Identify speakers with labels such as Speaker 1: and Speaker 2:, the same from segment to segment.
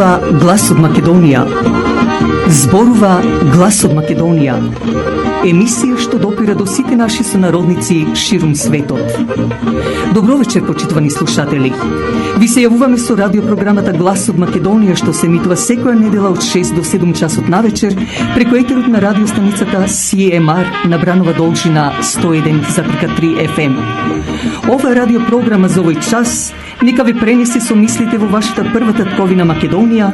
Speaker 1: Зборува глас од Македонија. Зборува глас од Македонија. Емисија што допира до сите наши сонародници ширум светот. Добро вечер, почитувани слушатели. Ви се јавуваме со радиопрограмата Глас од Македонија, што се емитува секоја недела од 6 до 7 часот на вечер преку етерот на радиостаницата CMR на Бранова должина 101,3 FM. Ова радиопрограма за овој час нека ви пренесе со мислите во вашата прва татковина Македонија,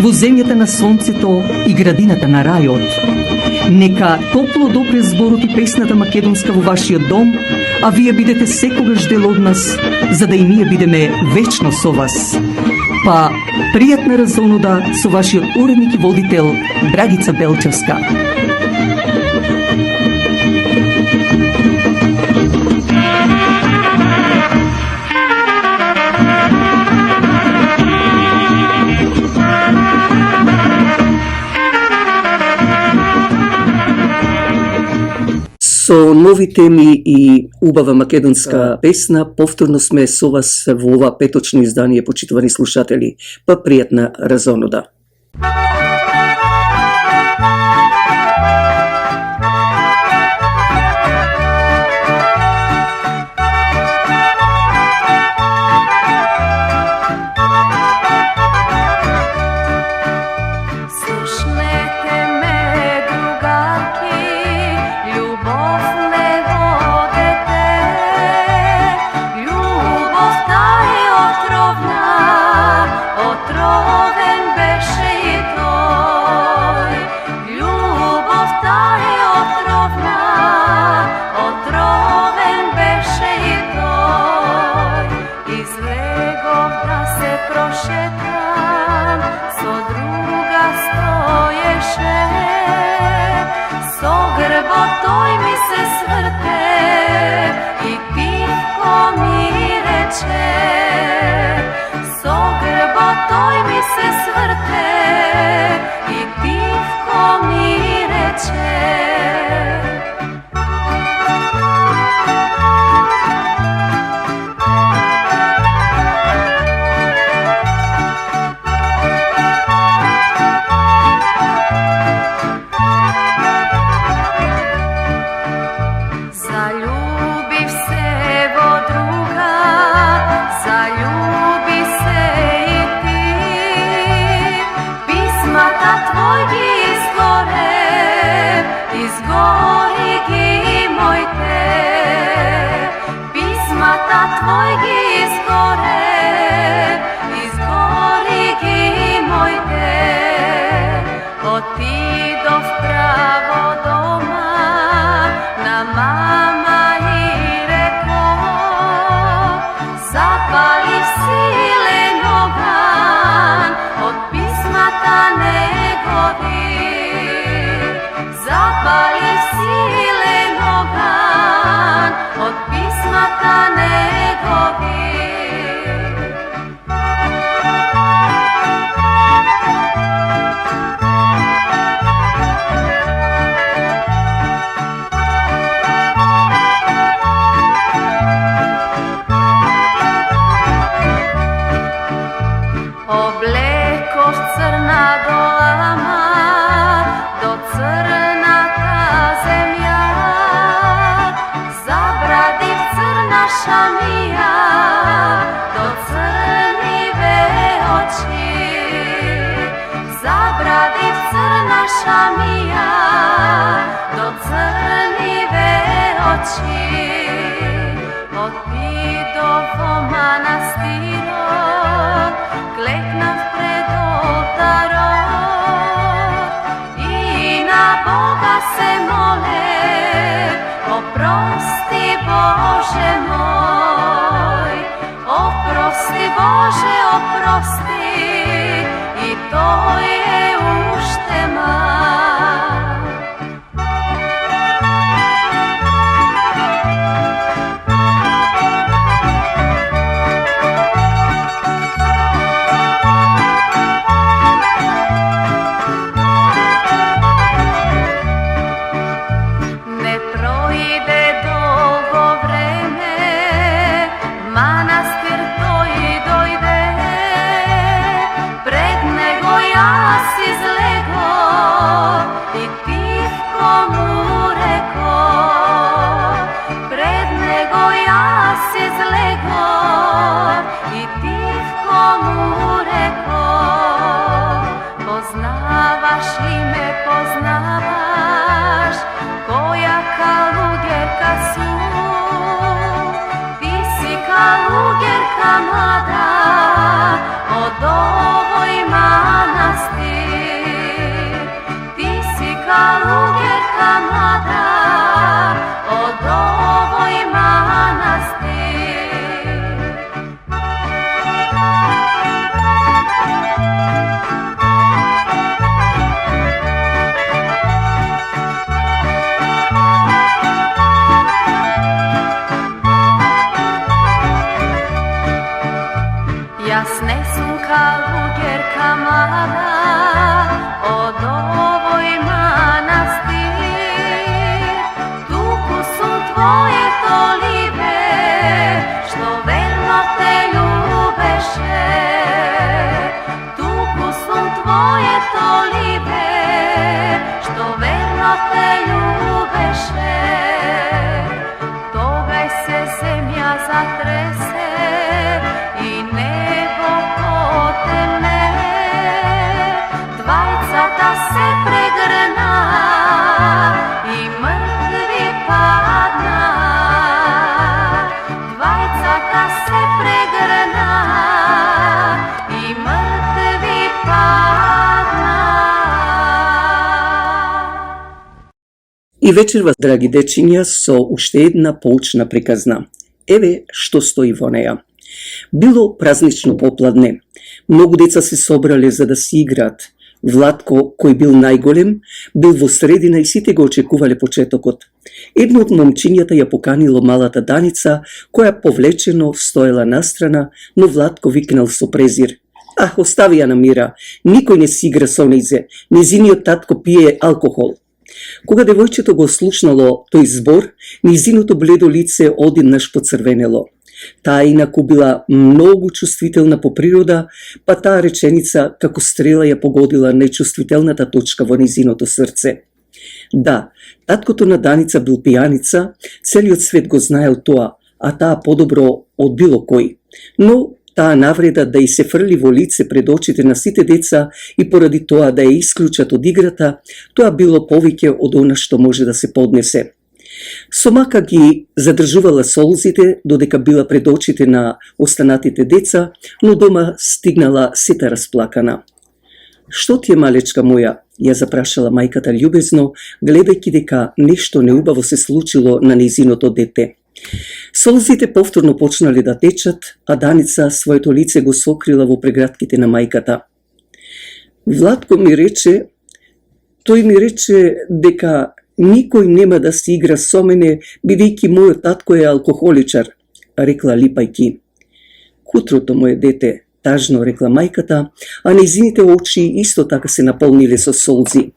Speaker 1: во земјата на сонцето и градината на рајот. Нека топло допре зборот и песната македонска во вашиот дом, а вие бидете секогаш дел од нас, за да и ние бидеме вечно со вас. Па, пријатна разонуда со вашиот уредник и водител Драгица Белчевска. Со нови теми и убава македонска песна, повторно сме со вас во ова петочно издание, почитувани слушатели. Па пријатна разонуда.
Speaker 2: Manastir to i dojde baš i me poznavaš, koja kalugerka su, ti si kalugerka mlada, od ovoj manastir. Ti si kalugerka mlada, od ovoj manastir. Jasne sum kalugerka mlada, od ovoj manastir. Tuku sum tvoje tolibe, što verno te ljubeše. Tuku sum tvoje tolibe, što verno te ljubeše. Togaj se zemlja zatrese i nebo potene, dvajcata se pregrna i mrtvi padna. Dvajcata se pregrna i mrtvi padna.
Speaker 3: I večer vas, dragi dečinja, so уште една поучна приказна. Еве што стои во неја. Било празнично попладне. Многу деца се собрале за да си играат. Владко, кој бил најголем, бил во средина и сите го очекувале почетокот. Едно од момчињата ја поканило малата Даница, која повлечено стоела настрана, но Владко викнал со презир: "Ах, остави ја на мира, никој не си игра со нејзе, незиниот татко пие алкохол." Кога девојчето го слушнало тој збор, низиното бледо лице одеднаш поцрвенело. Таа инаку била многу чувствителна по природа, па таа реченица како стрела ја погодила најчувствителната точка во низиното срце. Да, таткото на Даница бил пијаница, целиот свет го знаел тоа, а таа подобро од било кој. Но таа навреда да и се фрли во лице пред очите на сите деца и поради тоа да ја исклучат од играта, тоа било повеќе од она што може да се поднесе. Сомака ги задржувала солзите додека била пред очите на останатите деца, но дома стигнала сета расплакана. "Што ти е, малечка моја?" ја запрашала мајката љубезно, гледајќи дека нешто неубаво се случило на нејзиното дете. Солзите повторно почнале да течат, а Даница своето лице го сокрила во прегратките на мајката. "Владко ми рече, тој ми рече дека никој нема да си игра со мене, бидејќи мојот татко е алкохоличар," рекла липајки. "Кутрото, моје дете," тажно рекла мајката, а нејзините очи исто така се наполниле со солзи.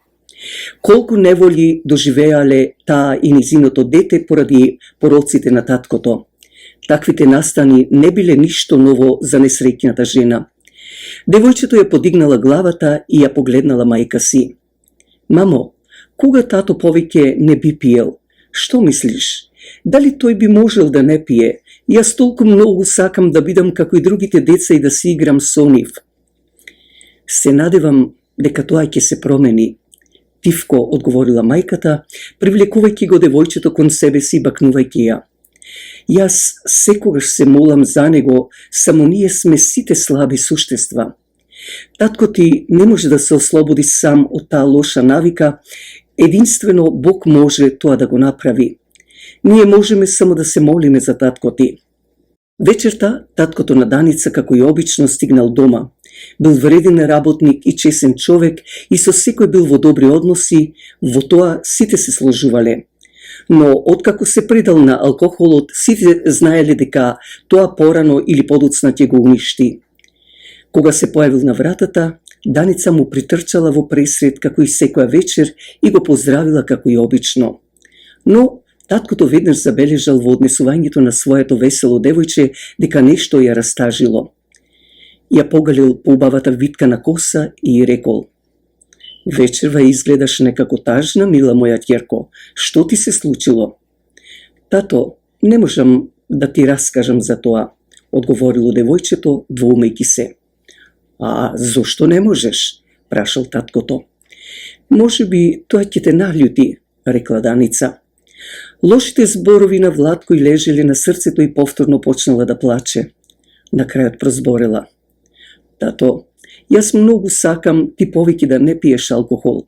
Speaker 3: Колку неволи доживеале таа и нејзиното дете поради пороците на таткото. Таквите настани не биле ништо ново за несреќната жена. Девојчето ја подигнала главата и ја погледнала мајка си. "Мамо, кога тато повеќе не би пиел? Што мислиш? Дали тој би можел да не пие? Јас толку многу сакам да бидам како и другите деца и да си играм со нив." "Се надевам дека тоа ќе се промени," тивко одговорила мајката, привлекувајќи го девојчето кон себе си и бакнувајќи ја. "Јас секогаш се молам за него, само ние сме сите слаби суштества. Татко ти не може да се ослободи сам од таа лоша навика, единствено Бог може тоа да го направи. Ние можеме само да се молиме за татко ти." Вечерта, таткото на Даница, како и обично, стигнал дома. Бил вреден работник и чесен човек и со секој бил во добри односи, во тоа сите се сложувале. Но откако се придал на алкохолот, сите знаеле дека тоа порано или подоцна ќе го уништи. Кога се појавил на вратата, Даница му притрчала во пресред како и секоја вечер и го поздравила како и обично. Но таткото веднаш забележал во однесувањето на своето весело девојче дека нешто ја растажило. Ја погалил по убавата витка на коса и рекол: "Вечерва изгледаш некако тажна, мила моја ќерко. Што ти се случило?" "Тато, не можам да ти раскажам за тоа," одговорило девојчето, двоумејќи се. "А зошто не можеш?" прашал таткото. Може би тоа ќе те наљути, рекла Даница. Лошите зборови на Владко и лежеле на срцето и повторно почнала да плаче. На крајот прозборела: Тато, јас многу сакам ти повеќе да не пиеш алкохол.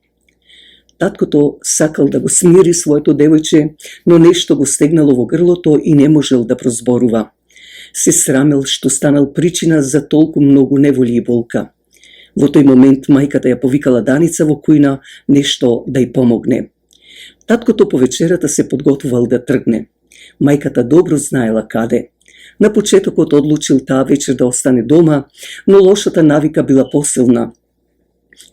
Speaker 3: Таткото сакал да го смири своето девојче, но нешто го стегнало во грлото и не можел да прозборува. Се срамел што станал причина за толку многу неволи и болка. Во тој момент мајката ја повикала Даница во кујна нешто да ја помогне. Таткото по вечерата се подготвувал да тргне. Мајката добро знаела каде. На почетокот одлучил таа вечер да остане дома, но лошата навика била посилна.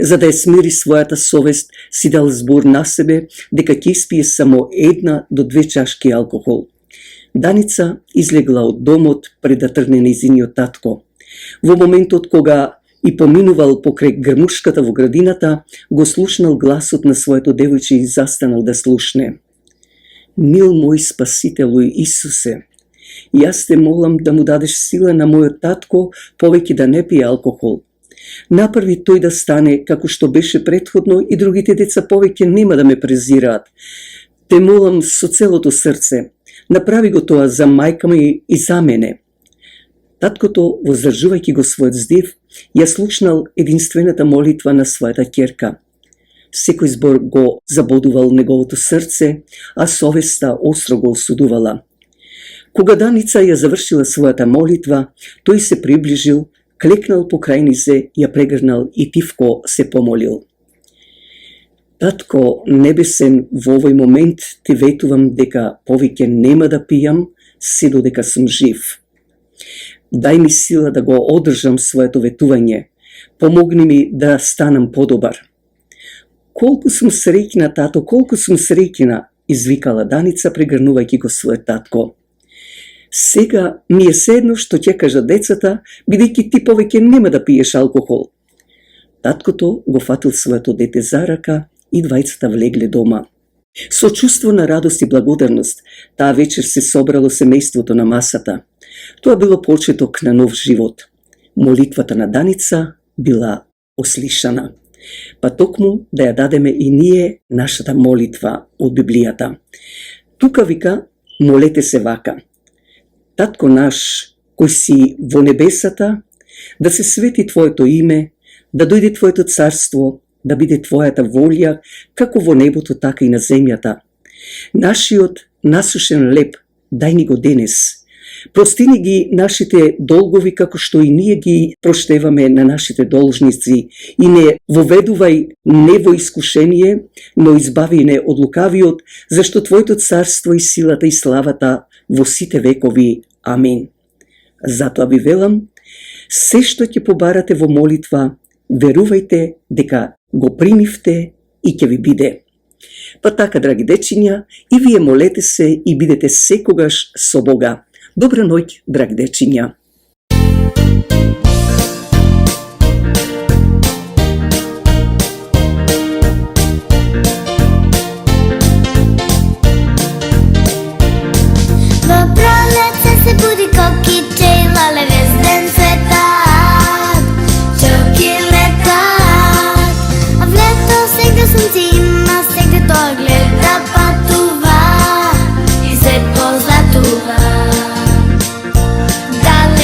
Speaker 3: За да ја смири својата совест, си дал збор на себе дека ќе испие само 1 до 2 чашки алкохол. Даница излегла од домот пред да тргне нејзиниот татко. Во моментот кога и поминувал покрај грмушката во градината, го слушнал гласот на своето девојче и застанал да слушне. Мил мој Спасителу Исусе, јас те молам да му дадеш сила на мојот татко повеќе да не пие алкохол. Направи тој да стане како што беше претходно и другите деца повеќе нема да ме презираат. Те молам со целото срце, направи го тоа за мајка ми и за мене. Таткото, воздржувајќи го својот здив, ја слушнал единствената молитва на својата ќерка. Секој збор го забодувал неговото срце, а совеста остро го осудувала. Кога Даница ја завршила својата молитва, тој се приближил, клекнал покрај низе, ја прегрнал и тивко се помолил. Татко небесен, во овој момент ти ветувам дека повеќе нема да пијам, се додека сум жив. Дај ми сила да го одржам своето ветување. Помогни ми да станам подобар. Колку сум среќна, тато, колку сум среќна, извикала Даница, прегрнувајќи го својот татко. Сега ми е седно што ќе кажа децата, бидејќи ти повеќе нема да пиеш алкохол. Таткото го фатил своето дете за рака и двајцата влегле дома. Со чувство на радост и благодарност, таа вечер се собрало семејството на масата. Тоа било почеток на нов живот. Молитвата на Даница била услишана. Па токму да ја дадеме и ние нашата молитва од Библијата. Тука вика: молете се вака: Татко наш, кој си во небесата, да се свети Твоето име, да дојде Твоето царство, да биде Твојата волја, како во небото, така и на земјата. Нашиот насушен леб дај ни го денес. Простини ги нашите долгови, како што и ние ги проштеваме на нашите должници, и не воведувај не во искушение, но избави не од лукавиот, зашто Твоето царство и силата и славата во сите векови. Амин. Затоа ви велам, се што ќе побарате во молитва, верувајте дека го примивте и ќе ви биде. Па така, драги дечиња, и вие молете се и бидете секогаш со Бога. Добра ноќ, драги дечиња.
Speaker 2: Dale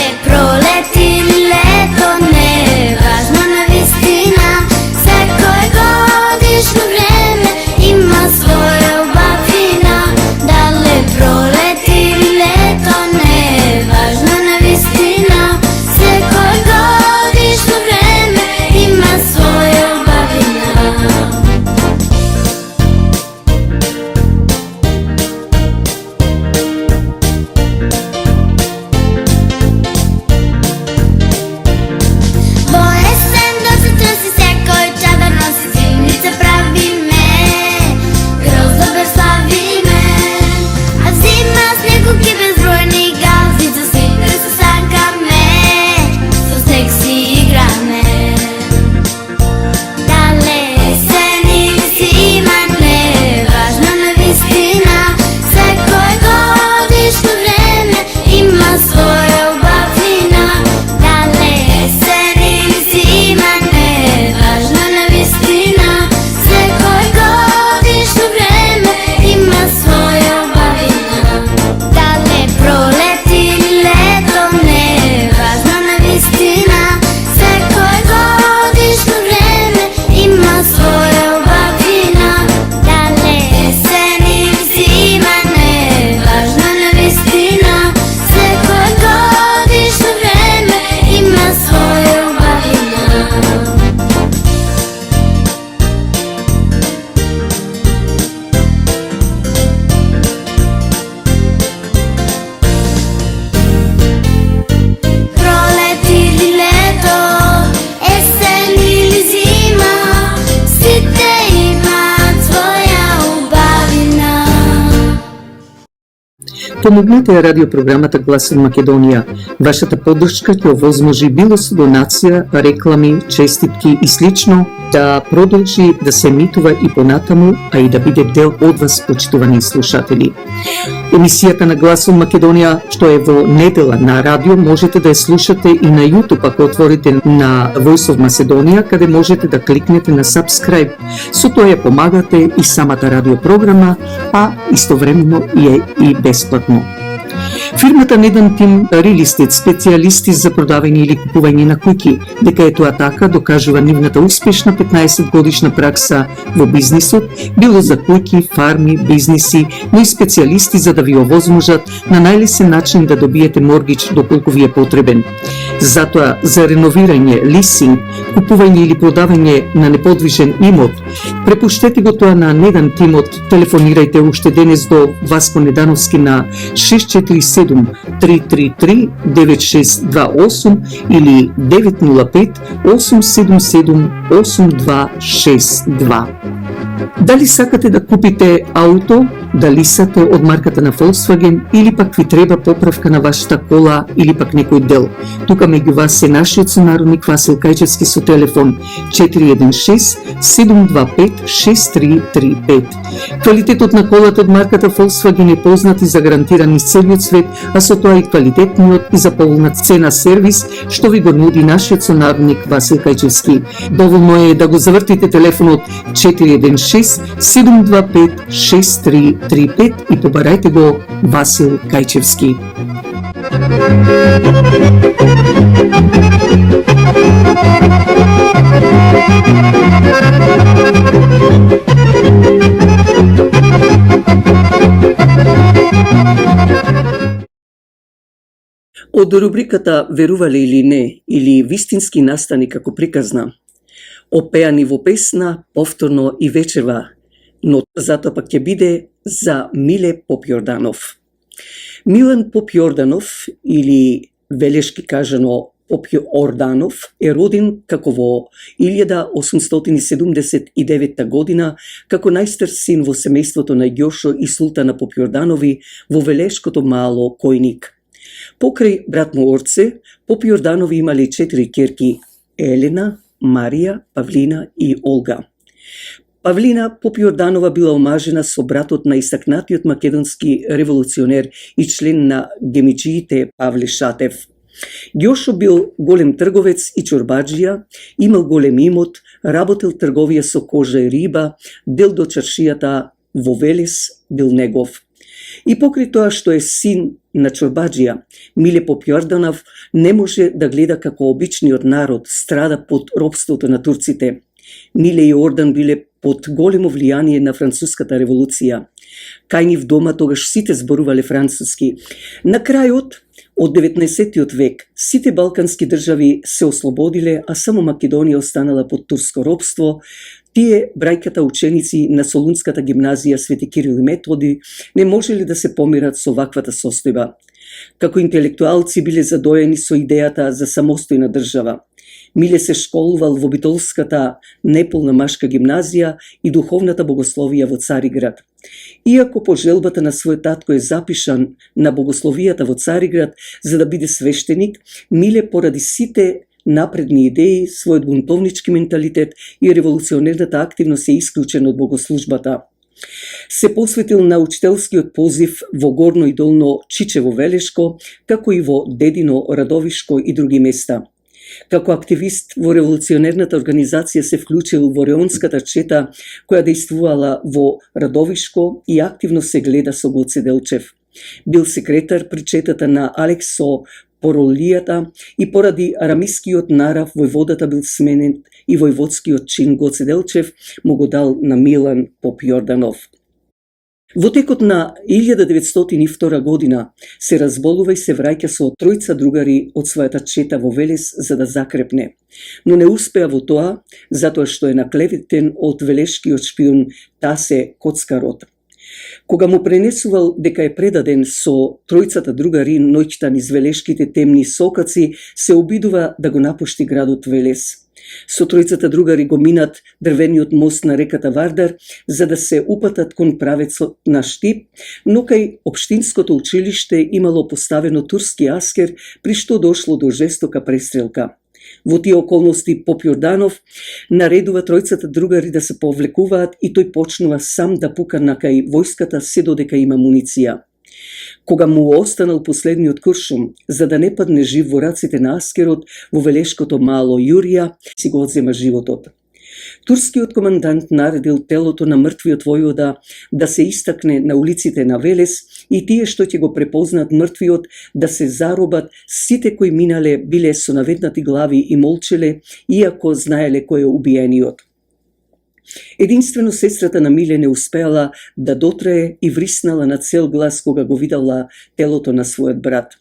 Speaker 3: Помогнете ја радиопрограмата Глас од Македонија. Вашата поддршка ќе овозможи било со донација, реклами, честитки и слично да продолжи да се емитува и понатаму, а и да биде дел од вас, почитувани слушатели. Емисијата на Глас од Македонија, што е во недела на радио, можете да ја слушате и на YouTube, ако отворите на Voice of Macedonia, каде можете да кликнете на subscribe. Со тоа ја помагате и самата радиопрограма, а истовремено е и бесплатно. Фирмата Недан Тим Real Estate, специјалисти за продавање или купување на куќи, дека е тоа така, докажува нивната успешна 15 годишна пракса во бизнисот, било за куќи, фарми, бизниси, но и специјалисти за да ви овозможат на најлесен начин да добиете моргич доколку ви е потребен. Затоа, за реновирање, лисинг, купување или продавање на неподвижен имот, препуштете го тоа на Недан Тимот, телефонирајте уште денес до Васко Недановски на 647-333-9628 или 905-877-8262. Дали сакате да купите ауто, да лисате од марката на Volkswagen или пак ви треба поправка на вашата кола или пак некој дел? Тука меѓу вас е нашиот сонародник Васил Кајчевски со телефон 416-725-6335. Квалитетот на колата од марката Volkswagen е познат и загарантиран из целиот свет, а со тоа и квалитетниот и за поволна цена сервис што ви го нуди нашиот сонародник Васил Кајчевски. Доволно е да го завртите телефонот 416-725-6335 и побарајте го Васил Кајчевски. Од рубриката Верувале или не, или Вистински настани како приказна, опеани во песна, повторно и вечерва, но затоа пак ќе биде за Миле Попјорданов. Милан Попјорданов, или велешки кажано Попјорданов, е роден како во 1879 година како најстар син во семејството на Ѓошо и Султана Попјорданови во велешкото мало Којник. Покрај брат му Орце, Попјорданови имале 4 ќерки: Елена, Марија, Павлина и Олга. Павлина Попјорданова била омажена со братот на истакнатиот македонски револуционер и член на гемиџиите Павле Шатев. Ѓошо бил голем трговец и чорбаџија, имал голем имот, работел трговија со кожа и риба, дел до чаршијата во Велес бил негов. И покрај тоа што е син на чорбаџија, Миле Попјорданов не може да гледа како обичниот народ страда под робството на турците. Миле и Ордан биле под големо влијание на француската револуција. Кај нив дома тогаш сите зборувале француски. На крајот од 19 век сите балкански држави се ослободиле, а само Македонија останала под турско робство. Тие брајката ученици на Солунската гимназија Свети Кирил и Методи не можеле да се помират со ваквата состојба. Како интелектуалци биле задоени со идејата за самостојна држава. Миле се школувал во Битолската неполна машка гимназија и духовната богословија во Цариград. Иако по желбата на својот татко е запишан на богословијата во Цариград за да биде свештеник, Миле поради сите напредни идеи, својот бунтовнички менталитет и револуционерната активност е исклучен од богослужбата. Се посветил на учителскиот позив во Горно и Долно Чичево Велешко, како и во Дедино Радовишко и други места. Како активист во револуционерната организација се вклучил во Реонската чета, која действувала во Радовишко и активно се гледа со Гоце Делчев. Бил секретар при четата на Алексо Поролијата и поради арамискиот нарав војводата бил сменен и војводскиот чин Гоце Делчев му го дал на Милан Попјорданов. Во текот на 1902 година се разболува и се враќа со тројца другари од својата чета во Велес за да закрепне, но не успеа во тоа, затоа што е наклеветен од велешкиот шпион Тасе Коцкарот. Кога му пренесувал дека е предаден со тројцата другари ноќта низ велешките темни сокаци, се обидува да го напушти градот Велес. Со тројцата другари го минат дрвениот мост на реката Вардар за да се упатат кон правецот на Штип, но кај општинското училиште имало поставено турски аскер, при што дошло до жестока престрелка. Во тие околности поп Јорданов наредува тројцата другари да се повлекуваат и тој почнува сам да пука на кај војската се додека има муниција. Кога му останал последниот куршум, за да не падне жив во раците на аскерот, во велешкото мало Јурија си го одзема животот. Турскиот командант наредил телото на мртвиот војвода да се истакне на улиците на Велес и тие што ќе го препознат мртвиот да се заробат, сите кои минале биле со наведнати глави и молчеле, иако знаеле кој е убиениот. Единствено сестрата на Миле не успеала да дотрае и вриснала на цел глас кога го видела телото на својот брат.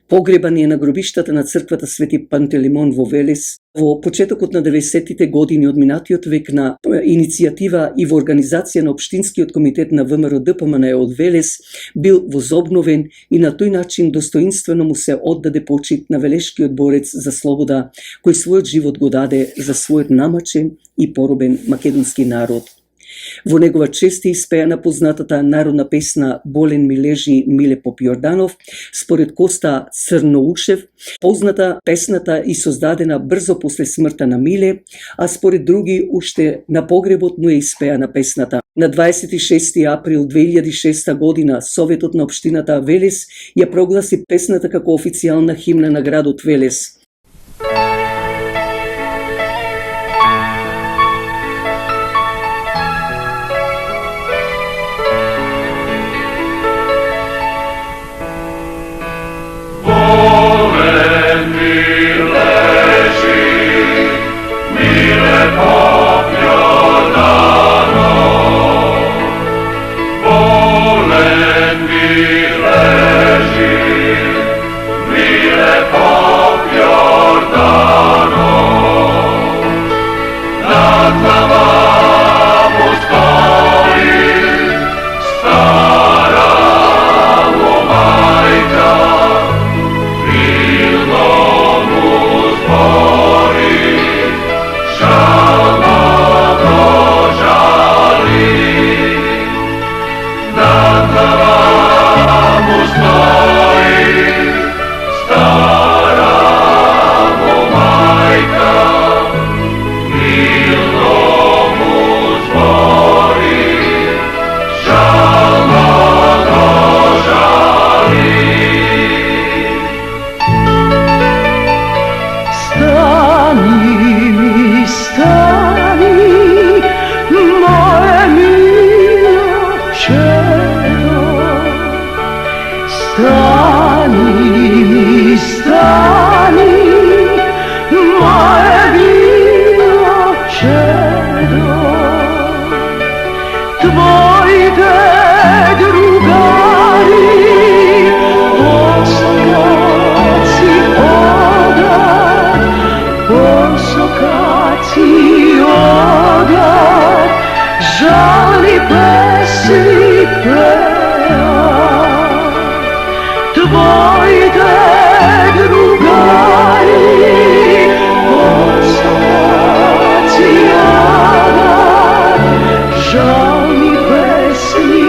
Speaker 3: Погребан е на гробиштата на црквата Свети Пантелеймон во Велес. Во почетокот на 90-тите години од минатиот век на иницијатива и во организација на Општинскиот комитет на ВМРО ДПМН од Велес бил возобновен и на тој начин достоинствено му се оддаде почит на велешкиот борец за слобода, кој својот живот го даде за својот намачен и поробен македонски народ. Во негова чест е испеана познатата народна песна "Болен ми лежи Миле поп Јорданов", според Коста Црноушев, позната песната и создадена брзо после смртта на Миле, а според други уште на погребот му е испеана песната. На 26 април 2006 година Советот на општината Велес ја прогласи песната како официјална химна на градот Велес.
Speaker 4: Žal mi pesmi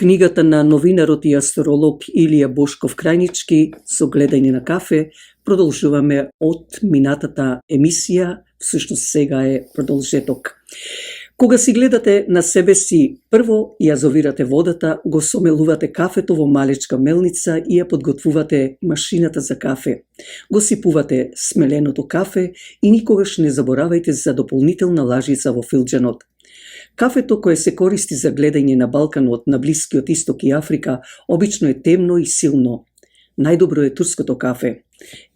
Speaker 3: книгата на новинарот и астролог Илија Бошков Крајнички со гледање на кафе продолжуваме од минатата емисија, всушност сега е продолжеток. Кога си гледате на себе си, прво ја зовирате водата, го сомелувате кафето во малечка мелница и ја подготвувате машината за кафе. Го сипувате смеленото кафе и никогаш не заборавајте за дополнителна лажица во филџанот. Кафето кое се користи за гледање на Балканот, на Блискиот Исток и Африка, обично е темно и силно. Најдобро е турското кафе.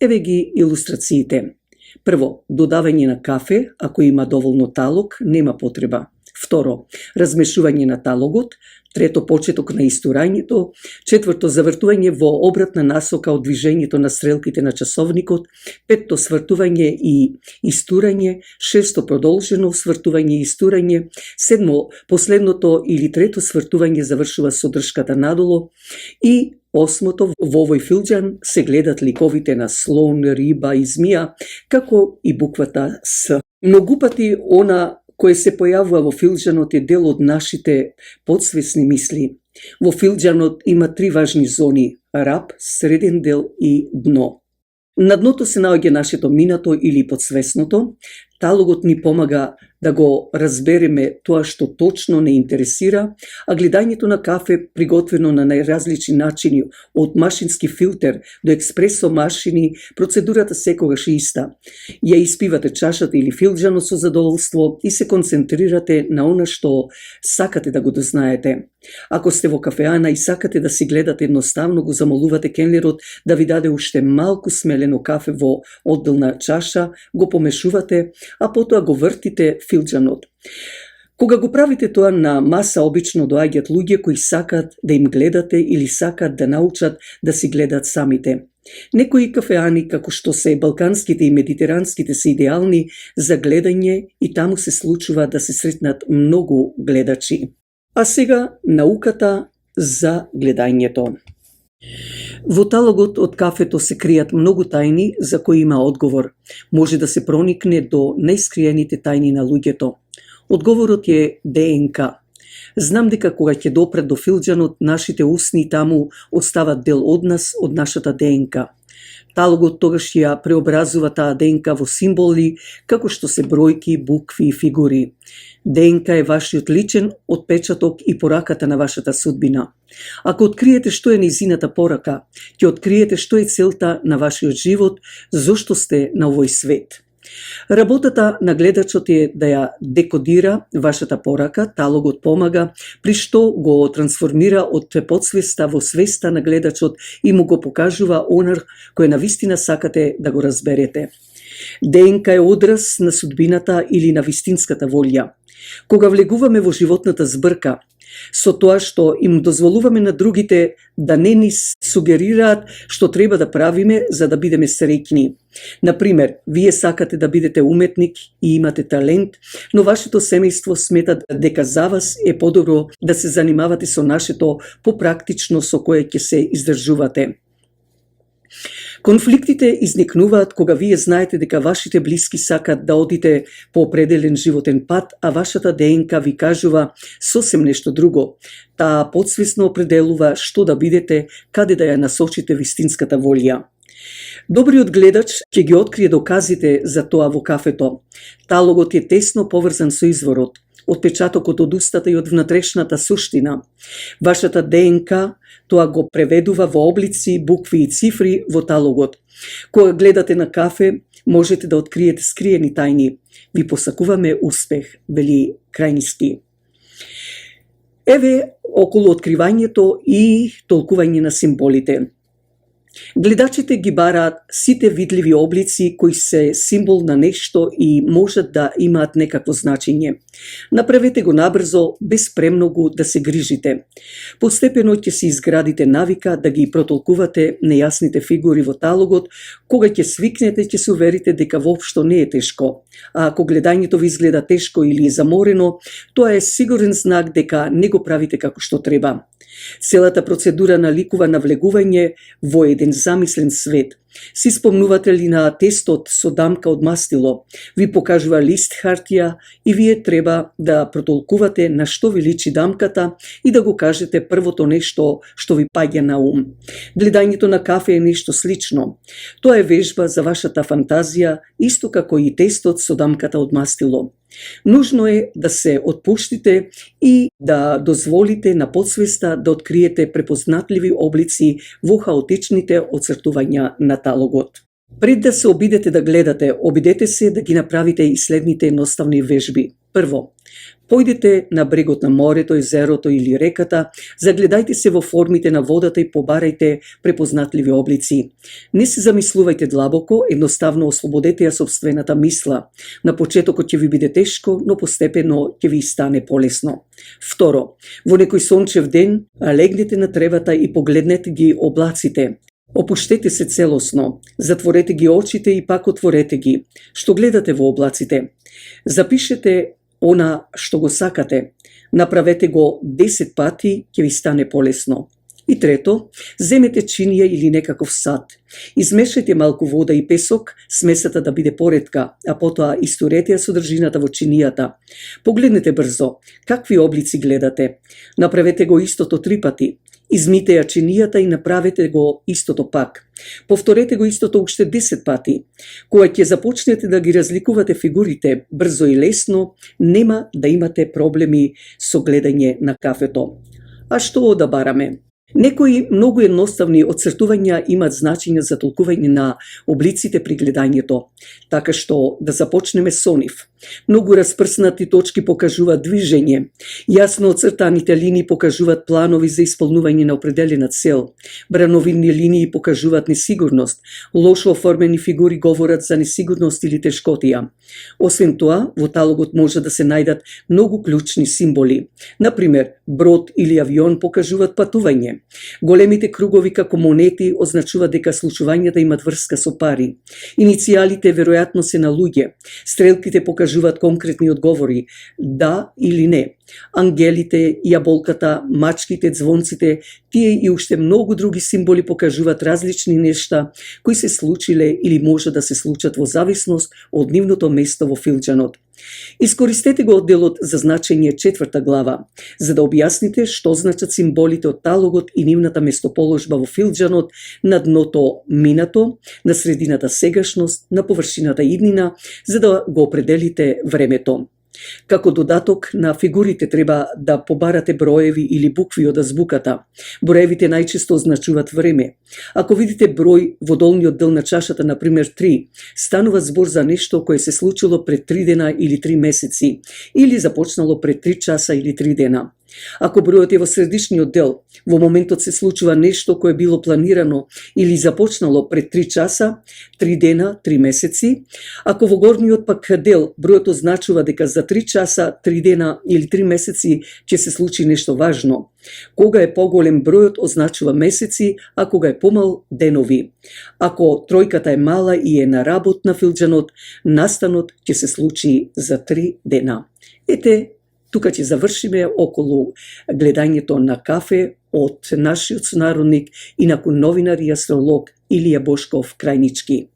Speaker 3: Еве ги илустрациите. Прво, додавање на кафе, ако има доволно талог, нема потреба. Второ, размешување на талогот. Трето, почеток на истурањето. Четврто, завртување во обратна насока од движењето на стрелките на часовникот. Петто, свртување и истурање. Шесто, продолжено свртување и истурање. Седмо, последното или трето свртување завршува со дршката надолу. И осмото, во овој филџан се гледат ликовите на слон, риба и змија, како и буквата С. Многу пати она кое се појавува во филџанот е дел од нашите подсвесни мисли. Во филџанот има три важни зони – раб, среден дел и дно. На дното се наоѓа нашето минато или подсвесното. Талогот ни помага да го разбереме тоа што точно не интересира, а гледањето на кафе приготвено на најразлични начини, од машински филтер до експресо машини, процедурата секогаш е иста. Ја испивате чашата или филџанот со задоволство и се концентрирате на она што сакате да го дознаете. Ако сте во кафеана и сакате да си гледате, едноставно го замолувате кенлерот да ви даде уште малку смелено кафе во одделна чаша, го помешувате, а потоа го вртите филџанот. Кога го правите тоа на маса, обично доаѓаат луѓе кои сакаат да им гледате или сакаат да научат да си гледаат самите. Некои кафеани, како што се балканските и медитеранските, се идеални за гледање и таму се случува да се сретнат многу гледачи. А сега науката за гледањето. Во талогот од кафето се кријат многу тајни за кои има одговор. Може да се проникне до најскриените тајни на луѓето. Одговорот е ДНК. Знам дека кога ќе допрат до филџанот, нашите усни таму остават дел од нас, од нашата ДНК. Талогот тогаш ја преобразува таа ДНК во символи, како што се бројки, букви и фигури. ДНК е вашиот личен отпечаток и пораката на вашата судбина. Ако откриете што е нејзината порака, ќе откриете што е целта на вашиот живот, зошто сте на овој свет. Работата на гледачот е да ја декодира вашата порака, талогот помага, при што го трансформира од подсвеста во свеста на гледачот и му го покажува онар кој навистина сакате да го разберете. ДНК е одраз на судбината или на вистинската волја. Кога влегуваме во животната збрка, со тоа што им дозволуваме на другите да не ни сугерираат што треба да правиме за да бидеме среќни. Например, вие сакате да бидете уметник и имате талент, но вашето семејство смета дека за вас е подобро да се занимавате со нашето попрактично со кое ќе се издржувате. Конфликтите изникнуваат кога вие знаете дека вашите блиски сакат да одите по определен животен пат, а вашата ДНК ви кажува сосем нешто друго. Таа подсвесно определува што да бидете, каде да ја насочите вистинската волја. Добриот гледач ќе ги открие доказите за тоа во кафето. Талогот е тесно поврзан со изворот, отпечатокот од устата и од внатрешната суштина. Вашата ДНК тоа го преведува во облици, букви и цифри во талогот. Кога гледате на кафе, можете да откриете скриени тајни. Ви посакуваме успех, вели Крајнички. Еве околу откривањето и толкување на символите. Гледачите ги бараат сите видливи облици кои се символ на нешто и можат да имаат некакво значење. Направете го набрзо, без премногу да се грижите. Постепено ќе се изградите навика да ги протолкувате нејасните фигури во талогот. Кога ќе свикнете, ќе се уверите дека воопшто не е тешко. А ако гледањето ви изгледа тешко или заморено, тоа е сигурен знак дека не го правите како што треба. Целата процедура наликува на влегување во еден еден замислен свет. Си спомнувате ли на тестот со дамка од мастило? Ви покажува лист хартија и вие треба да протолкувате на што ви личи дамката и да го кажете првото нешто што ви паѓа на ум. Гледањето на кафе е нешто слично. Тоа е вежба за вашата фантазија, исто како и тестот со дамката од мастило. Нужно е да се отпуштите и да дозволите на подсвеста да откриете препознатливи облици во хаотичните оцртувања на талогот. Пред да се обидете да гледате, обидете се да ги направите и следните едноставни вежби. Прво, појдете на брегот на морето, езерото или реката, загледајте се во формите на водата и побарајте препознатливи облици. Не се замислувајте длабоко, едноставно ослободете ја собствената мисла. На почетокот ќе ви биде тешко, но постепено ќе ви стане полесно. Второ, во некој сончев ден, легнете на тревата и погледнете ги облаците. Опуштете се целосно, затворете ги очите и пак отворете ги. Што гледате во облаците? Запишете она што го сакате. Направете го 10 пати, ќе ви стане полесно. И трето, земете чинија или некаков сад. Измешајте малку вода и песок, смесата да биде поретка, а потоа исторете ја содржината во чинијата. Погледнете брзо, какви облици гледате. Направете го истото 3 пати. Измите ја чинијата и направете го истото пак. Повторете го истото уште 10 пати. Кога ќе започнете да ги разликувате фигурите брзо и лесно, нема да имате проблеми со гледање на кафето. А што да бараме? Некои многу едноставни оцртувања имаат значење за толкување на облиците при гледањето, така што да започнеме со нив. Многу распрснати точки покажуваат движење. Јасно оцртаните линии покажуваат планови за исполнување на определена цел. Брановидни линии покажуваат несигурност. Лошо оформени фигури говорат за несигурност или тешкотија. Освен тоа, во талогот може да се најдат многу клучни символи. Например, брод или авион покажуваат патување. Големите кругови како монети означуваат дека случувањата имат врска со пари. Иницијалите веројатно се на луѓе. Стрелките покажуваат конкретни одговори, да или не. Ангелите, јаболката, мачките, звонците, тие и уште многу други символи покажуваат различни нешта кои се случиле или може да се случат во зависност од нивното место во филџанот. Искористете го одделот за значење 4 глава, за да објасните што значат символите од талогот и нивната местоположба во филџанот на дното минато, на средината сегашност, на површината иднина, за да го определите времето. Како додаток на фигурите треба да побарате броеви или букви од азбуката. Броевите најчесто означуваат време. Ако видите број во долниот дел на чашата, например 3, станува збор за нешто кое се случило пред 3 дена или 3 месеци, или започнало пред 3 часа или 3 дена. Ако бројот е во средишниот дел, во моментот се случува нешто кое било планирано или започнало пред 3 часа, 3 дена, 3 месеци. Ако во горниот пак дел бројот означува дека за 3 часа, 3 дена или 3 месеци ќе се случи нешто важно. Кога е поголем бројот означува месеци, а кога е помал денови. Ако тројката е мала и е на работ на филџанот, настанот ќе се случи за 3 дена. Ете, тука ќе завршиме околу гледањето на кафе од нашиот сонародник и након новинар и астролог Илија Бошков Крајнички.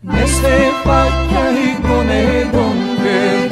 Speaker 4: Neste pacchia con e donde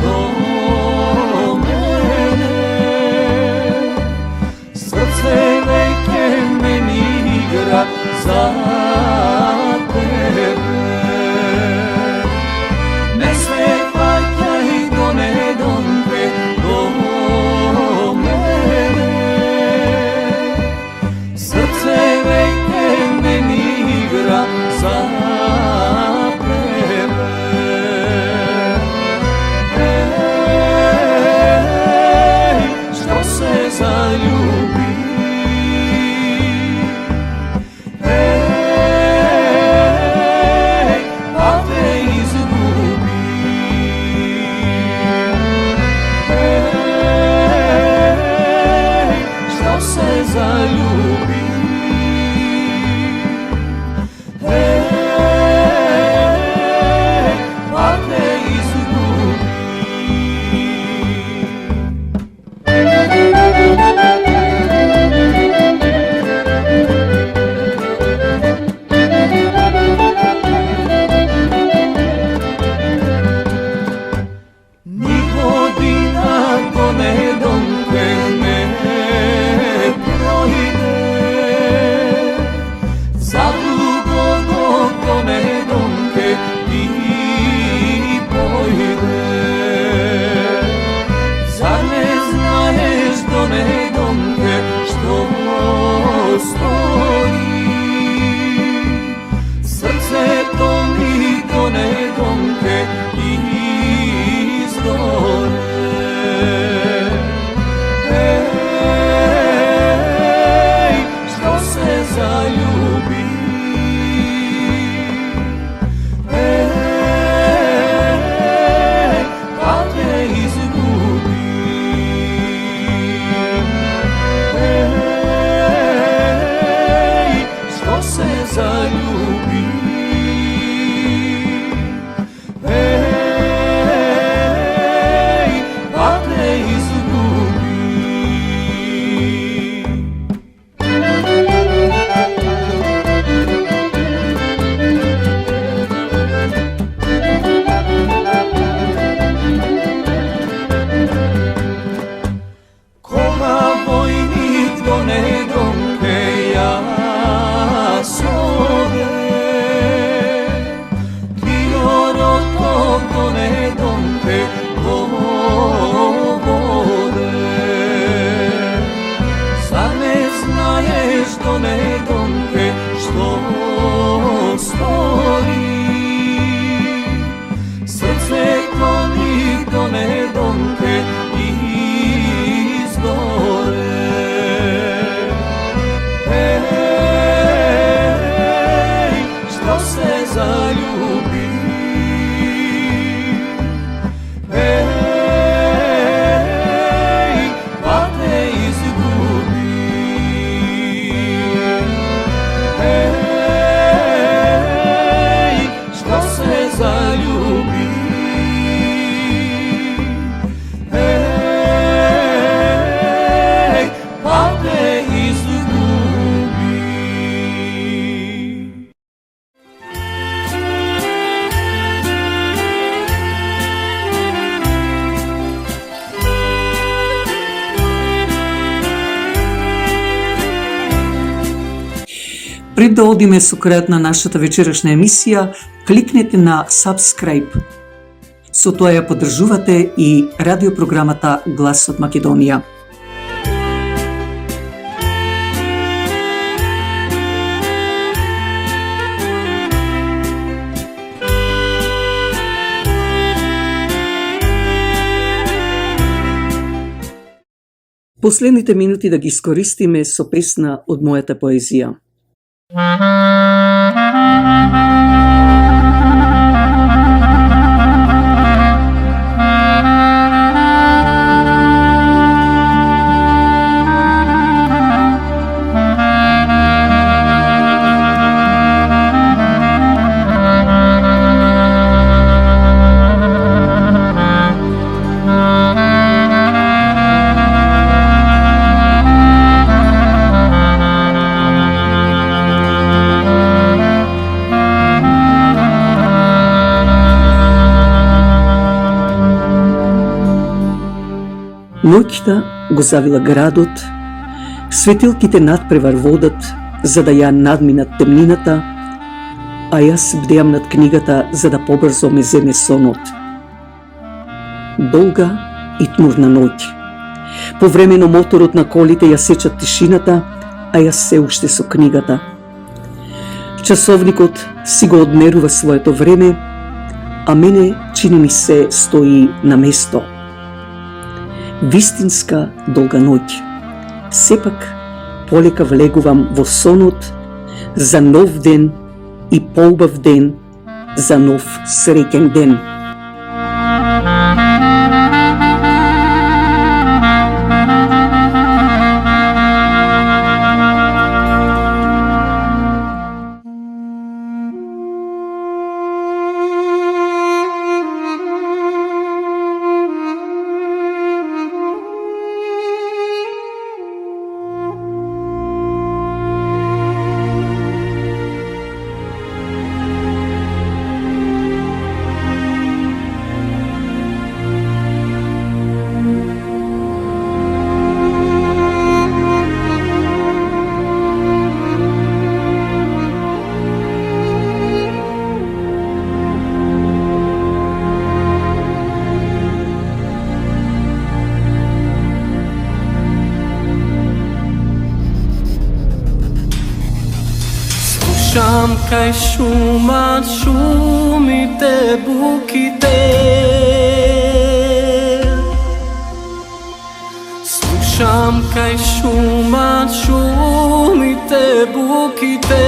Speaker 1: Пред да одиме со крајот на нашата вечерашна емисија, кликнете на Subscribe. Со тоа ја поддржувате и радиопрограмата Глас од Македонија. Последните минути да ги искористиме со песна од мојата поезија.
Speaker 3: Ноќта го завила градот, светилките надпревар водат, за да ја надминат темнината, а јас бдеам над книгата, за да побрзо ме земе сонот. Долга и тмурна ноќ. Повремено моторот на колите ја сечат тишината, а јас се уште со книгата. Часовникот си го одмерува своето време, а мене чини ми се стои на место. Вистинска долга ноќ. Сепак полека влегувам во сонот за нов ден и поубав ден, за нов среќен ден.
Speaker 4: Слушам кај шумат шумите, буките. Слушам кај шумат шумите, буките.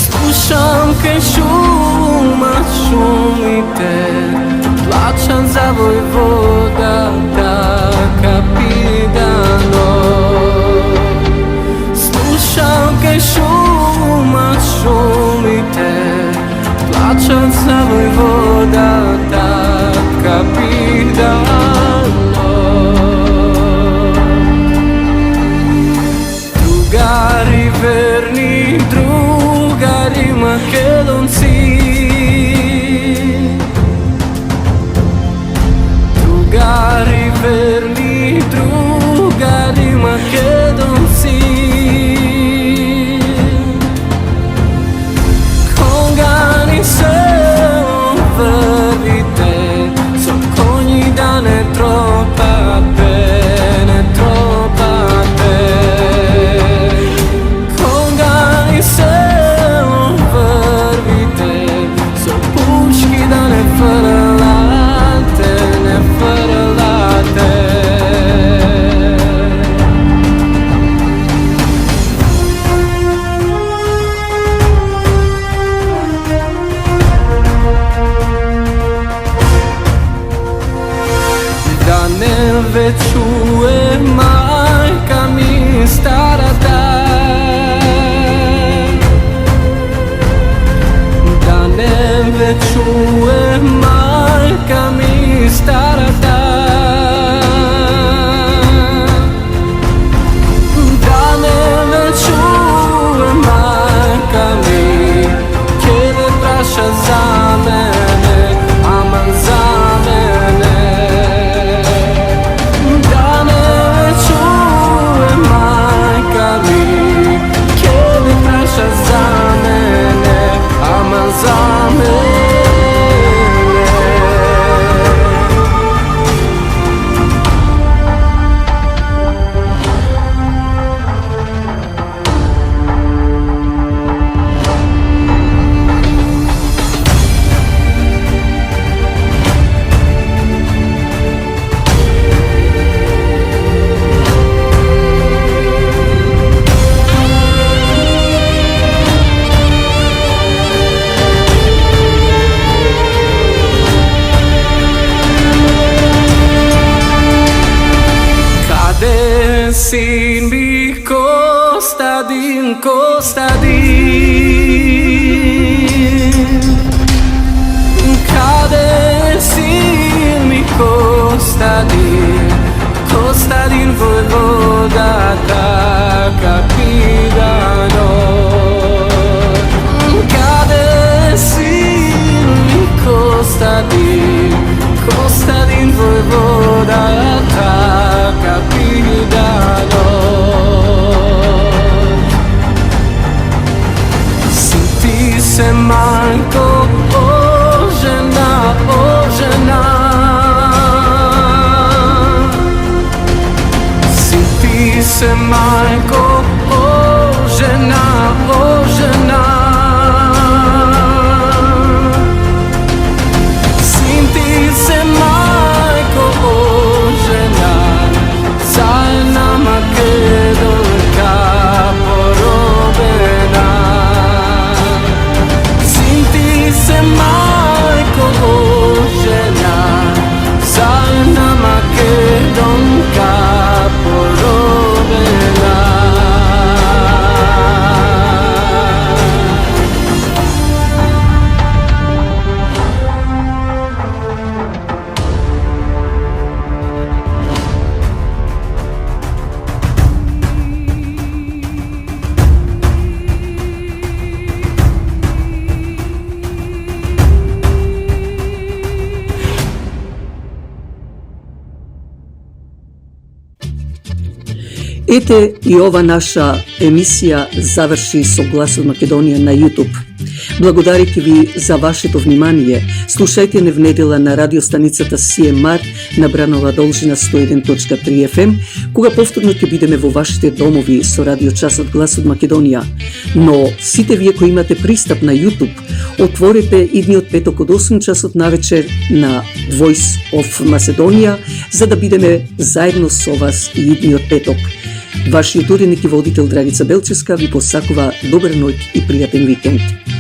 Speaker 4: Слушам кај шумат шумите, плачам за војводата, капитано. Слушам кај шумат шумите, плачам за војводата, капитано. Другари верни, другари македонци, другари верни, другари македонци. Се врвите со коњи да не тропате, не тропате. Кога ни се врвите со пушки да не фрлате, не фрлате. Ве чуе мајка ми старата, да не ве чуе мајка ми старата, да не ве чуе мајка ми, ке ве праша за мене, аман за мене. sin mi Kostadin, Kade sin mi Kostadin Vojvoda ta capidano. Kade sin mi Kostadin Vojvoda ta capidano. Sinti se manco žena, Sinti se manco žena, Sinti se manco žena, zajedno Makedonka porobena. Sinti se manco žena, zajedno Makedonka porobena.
Speaker 3: Ете и ова наша емисија заврши со Глас од Македонија на YouTube. Благодарики ви за вашето внимание. Слушајте не в недела на радиостаницата CMR на Бранова должина 101.3 FM, кога повторно ќе бидеме во вашите домови со радиочасот Глас од Македонија. Но сите вие кои имате пристап на YouTube, отворете идниот петок од 8 часот навечер на Voice of Macedonia, за да бидеме заедно со вас и идниот петок. Вашиот уредник и водител Драгица Белчевска ви посакува добра ноќ и пријатен викенд.